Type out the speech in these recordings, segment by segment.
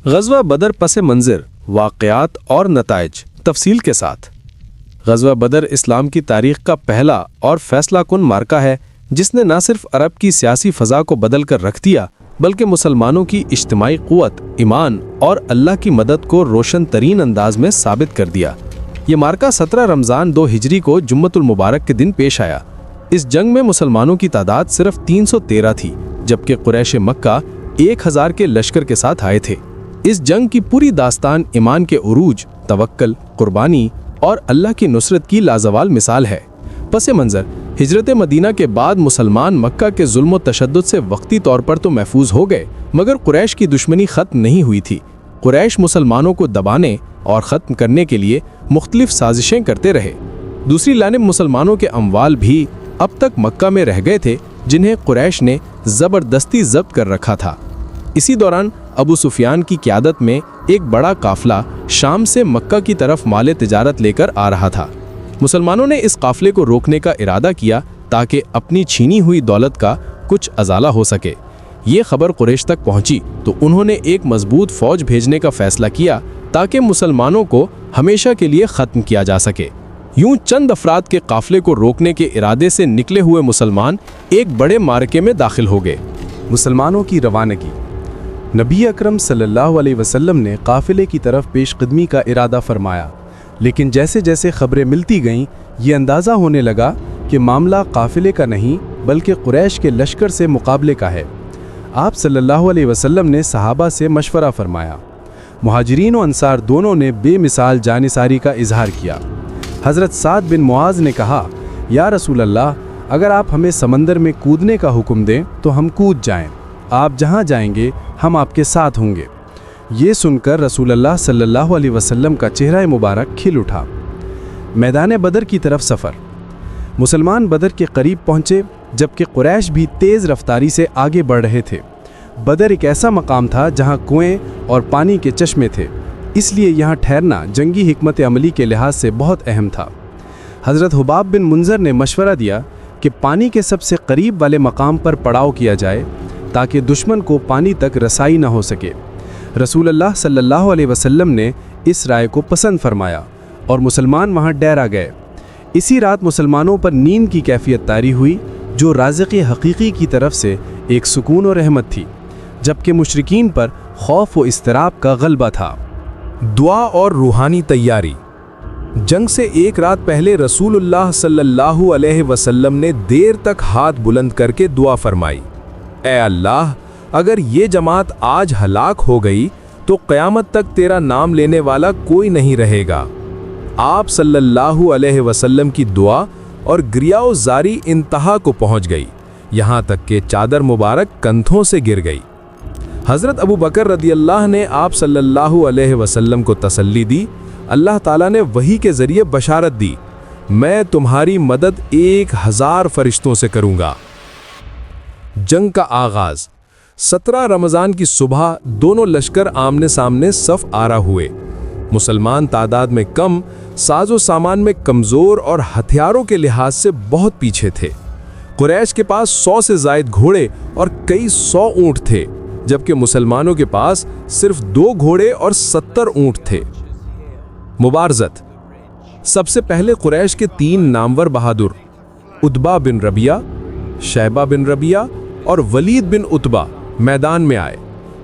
غزوہ بدر پس منظر، واقعات اور نتائج تفصیل کے ساتھ۔ غزوہ بدر اسلام کی تاریخ کا پہلا اور فیصلہ کن معرکہ ہے جس نے نہ صرف عرب کی سیاسی فضا کو بدل کر رکھ دیا بلکہ مسلمانوں کی اجتماعی قوت، ایمان اور اللہ کی مدد کو روشن ترین انداز میں ثابت کر دیا۔ یہ معرکہ 17 رمضان 2 ہجری کو جمعۃ المبارک کے دن پیش آیا۔ اس جنگ میں مسلمانوں کی تعداد صرف 313 تھی جبکہ قریش مکہ 1000 کے لشکر کے ساتھ آئے تھے۔ اس جنگ کی پوری داستان ایمان کے عروج، توکل، قربانی اور اللہ کی نصرت کی لازوال مثال ہے۔ پس منظر، ہجرت مدینہ کے بعد مسلمان مکہ کے ظلم و تشدد سے وقتی طور پر تو محفوظ ہو گئے مگر قریش کی دشمنی ختم نہیں ہوئی تھی۔ قریش مسلمانوں کو دبانے اور ختم کرنے کے لیے مختلف سازشیں کرتے رہے۔ دوسری جانب مسلمانوں کے اموال بھی اب تک مکہ میں رہ گئے تھے جنہیں قریش نے زبردستی ضبط کر رکھا تھا۔ اسی دوران ابو سفیان کی قیادت میں ایک بڑا قافلہ شام سے مکہ کی طرف مال تجارت لے کر آ رہا تھا۔ مسلمانوں نے اس قافلے کو روکنے کا ارادہ کیا تاکہ اپنی چھینی ہوئی دولت کا کچھ ازالہ ہو سکے۔ یہ خبر قریش تک پہنچی تو انہوں نے ایک مضبوط فوج بھیجنے کا فیصلہ کیا تاکہ مسلمانوں کو ہمیشہ کے لیے ختم کیا جا سکے۔ یوں چند افراد کے قافلے کو روکنے کے ارادے سے نکلے ہوئے مسلمان ایک بڑے معرکے میں داخل ہو گئے۔ مسلمانوں کی روانگی۔ نبی اکرم صلی اللہ علیہ وسلم نے قافلے کی طرف پیش قدمی کا ارادہ فرمایا، لیکن جیسے جیسے خبریں ملتی گئیں یہ اندازہ ہونے لگا کہ معاملہ قافلے کا نہیں بلکہ قریش کے لشکر سے مقابلے کا ہے۔ آپ صلی اللہ علیہ وسلم نے صحابہ سے مشورہ فرمایا۔ مہاجرین و انصار دونوں نے بے مثال جانثاری کا اظہار کیا۔ حضرت سعد بن معاذ نے کہا، یا رسول اللہ، اگر آپ ہمیں سمندر میں کودنے کا حکم دیں تو ہم کود جائیں، آپ جہاں جائیں گے ہم آپ کے ساتھ ہوں گے۔ یہ سن کر رسول اللہ صلی اللہ علیہ وسلم کا چہرہ مبارک کھل اٹھا۔ میدان بدر کی طرف سفر۔ مسلمان بدر کے قریب پہنچے جبکہ قریش بھی تیز رفتاری سے آگے بڑھ رہے تھے۔ بدر ایک ایسا مقام تھا جہاں کنویں اور پانی کے چشمے تھے، اس لیے یہاں ٹھہرنا جنگی حکمت عملی کے لحاظ سے بہت اہم تھا۔ حضرت حباب بن منذر نے مشورہ دیا کہ پانی کے سب سے قریب والے مقام پر پڑاؤ کیا جائے تاکہ دشمن کو پانی تک رسائی نہ ہو سکے۔ رسول اللہ صلی اللہ علیہ وسلم نے اس رائے کو پسند فرمایا اور مسلمان وہاں ڈیرا گئے۔ اسی رات مسلمانوں پر نیند کی کیفیت طاری ہوئی جو رازق حقیقی کی طرف سے ایک سکون و رحمت تھی، جبکہ مشرکین پر خوف و اضطراب کا غلبہ تھا۔ دعا اور روحانی تیاری۔ جنگ سے ایک رات پہلے رسول اللہ صلی اللہ علیہ وسلم نے دیر تک ہاتھ بلند کر کے دعا فرمائی، اے اللہ، اگر یہ جماعت آج ہلاک ہو گئی تو قیامت تک تیرا نام لینے والا کوئی نہیں رہے گا۔ آپ صلی اللہ علیہ وسلم کی دعا اور گریہ و زاری انتہا کو پہنچ گئی، یہاں تک کہ چادر مبارک کندھوں سے گر گئی۔ حضرت ابو بکر رضی اللہ نے آپ صلی اللہ علیہ وسلم کو تسلی دی۔ اللہ تعالیٰ نے وحی کے ذریعے بشارت دی، میں تمہاری مدد 1000 فرشتوں سے کروں گا۔ جنگ کا آغاز۔ 17 رمضان کی صبح دونوں لشکر آمنے سامنے صف آرا ہوئے۔ مسلمان تعداد میں کم، ساز و سامان میں کمزور اور ہتھیاروں کے لحاظ سے بہت پیچھے تھے۔ قریش کے پاس 100 سے زائد گھوڑے اور کئی 100 اونٹ تھے، جبکہ مسلمانوں کے پاس صرف 2 گھوڑے اور 70 اونٹ تھے۔ مبارزت۔ سب سے پہلے قریش کے 3 نامور بہادر عتبہ بن ربیعہ، شیبہ بن ربیعہ اور ولید بن عتبہ میدان میں آئے۔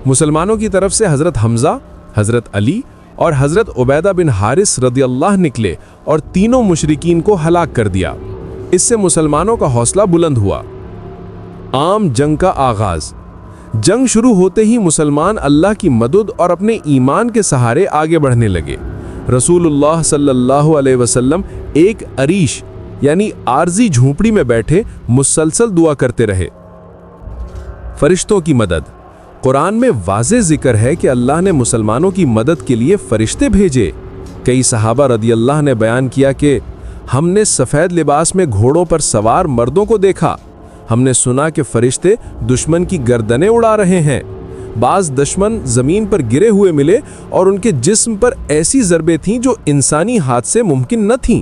مسلمانوں کی طرف سے حضرت حمزہ، حضرت علی اور حضرت عبیدہ بن حارث رضی اللہ نکلے اور تینوں مشرکین کو ہلاک کر دیا۔ اس سے مسلمانوں کا حوصلہ بلند ہوا۔ عام جنگ کا آغاز۔ جنگ شروع ہوتے ہی مسلمان اللہ کی مدد اور اپنے ایمان کے سہارے آگے بڑھنے لگے۔ رسول اللہ صلی اللہ علیہ وسلم ایک عریش یعنی عارضی جھونپڑی میں بیٹھے مسلسل دعا کرتے رہے۔ فرشتوں کی مدد۔ قرآن میں واضح ذکر ہے کہ اللہ نے مسلمانوں کی مدد کے لیے فرشتے بھیجے۔ کئی صحابہ رضی اللہ نے بیان کیا کہ ہم نے سفید لباس میں گھوڑوں پر سوار مردوں کو دیکھا، ہم نے سنا کہ فرشتے دشمن کی گردنیں اڑا رہے ہیں۔ بعض دشمن زمین پر گرے ہوئے ملے اور ان کے جسم پر ایسی ضربیں تھیں جو انسانی ہاتھ سے ممکن نہ تھیں۔